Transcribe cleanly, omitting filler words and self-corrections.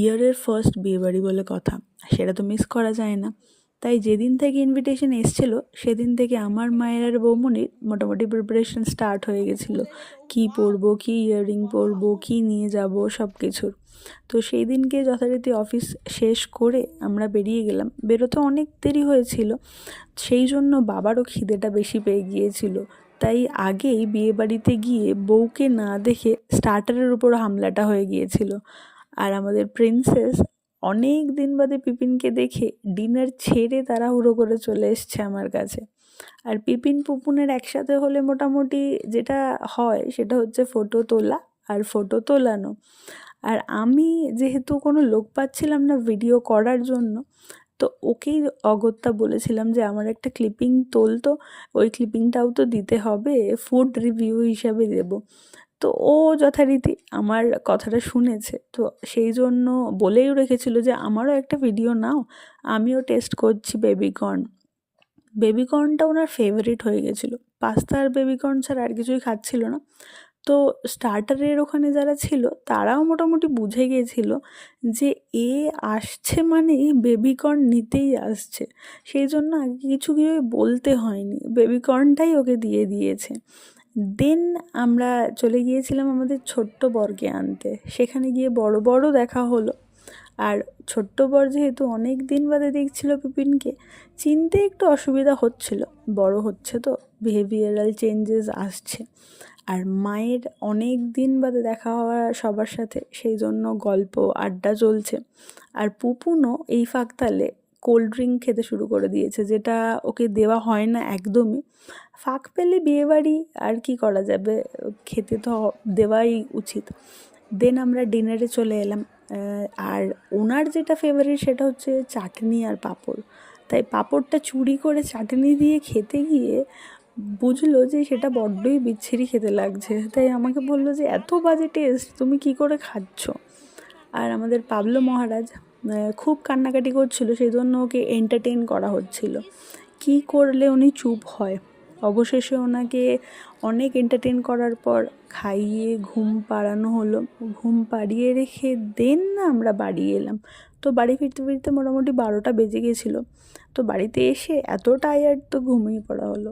ইয়ারের ফার্স্ট বিয়েবাড়ি বলে কথা, সেটা তো মিস করা যায় না। তাই যেদিন থেকে ইনভিটেশন এসছিল সেদিন থেকে আমার মায়ের আর বৌমনির মোটামুটি প্রিপারেশন স্টার্ট হয়ে গেছিলো, কি পরবো, কি ইয়াররিং পরবো, কি নিয়ে যাব, সব কিছুর। তো সেই দিনকে যথারীতি অফিস শেষ করে আমরা বেরিয়ে গেলাম। বেরোতে অনেক দেরি হয়েছিল, সেই জন্য বাবারও খিদেটা বেশি পেয়ে গিয়েছিল। তাই আগেই বিয়েবাড়িতে গিয়ে বউকে না দেখে স্টার্টারের উপর হামলাটা হয়ে গিয়েছিল। আর আমাদের প্রিন্সেস অনেক দিন বাদে পিপিনকে দেখে ডিনার ছেড়ে তাড়াহুড়ো করে চলে এসছে আমার কাছে। আর পিপিন পুপুনের একসাথে হলে মোটামুটি যেটা হয় সেটা হচ্ছে ফটো তোলা আর ফটো তোলানো। আর আমি যেহেতু কোনো লোক পাচ্ছিলাম না ভিডিও করার জন্য, তো ওকেই অগত্যা বলেছিলাম যে আমার একটা ক্লিপিং তোলতো, ওই ক্লিপিংটাও তো দিতে হবে, ফুড রিভিউ হিসাবে দেবো। তো ও যথারীতি আমার কথাটা শুনেছে, তো সেই জন্য বলেও রেখেছিল যে আমারও একটা ভিডিও নাও, আমিও টেস্ট করছি বেবিকর্ন। বেবিকর্নটা ওনার ফেভারিট হয়ে গেছিলো, পাস্তা আর বেবিকর্ন ছাড়া আর কিছুই খাচ্ছিল না। তো স্টার্টারের ওখানে যারা ছিল তারাও মোটামুটি বুঝে গিয়েছিল যে এ আসছে মানেই বেবিকর্ন নিতেই আসছে, সেই জন্য আগে কিছু বলতে হয়নি, বেবিকর্নটাই ওকে দিয়ে দিয়েছে। দেন আমরা চলে গিয়েছিলাম আমাদের ছোট্ট বরকে আনতে। সেখানে গিয়ে বড় বড় দেখা হলো। আর ছোট্ট বর যেহেতু অনেক দিন বাদে দেখছিল পিপিনকে, চিনতে একটু অসুবিধা হচ্ছিল, বড় হচ্ছে তো, বিহেভিয়ারাল চেঞ্জেস আসছে। আর মায়ের অনেক দিন বাদে দেখা হওয়া সবার সাথে, সেই জন্য গল্প আড্ডা চলছে। আর পুপুনও এই ফাঁকতালে কোল্ড ড্রিঙ্ক খেতে শুরু করে দিয়েছে, যেটা ওকে দেওয়া হয় না একদমই। ফাঁক পেলে বিয়েবাড়ি আর কি করা যাবে, খেতে তো দেওয়াই উচিত। দেন আমরা ডিনারে চলে এলাম। আর ওনার যেটা ফেভারিট সেটা হচ্ছে চাটনি আর পাঁপড়। তাই পাঁপড়টা চুরি করে চাটনি দিয়ে খেতে গিয়ে বুঝলো যে সেটা বড্ডই বিচ্ছিরি খেতে লাগছে। তাই আমাকে বললো যে এত বাজে টেস্ট, তুমি কি করে খাচ্ছ? আর আমাদের পাবলো মহারাজ খুব কান্নাকাটি করছিল, সেই জন্য ওকে এন্টারটেইন করা হচ্ছিল। কি করলে উনি চুপ হয়? অবশেষে ওনাকে অনেক এন্টারটেইন করার পর খাইয়ে ঘুম পাড়ানো হলো। ঘুম পাড়িয়ে রেখে দেন আমরা বাড়ি এলাম। তো বাড়ি ফিরতে ফিরতে মোটামুটি 12টা বেজে গেছিলো। তো বাড়িতে এসে এত টায়ার্ড, তো ঘুমিয়ে পড়া হলো।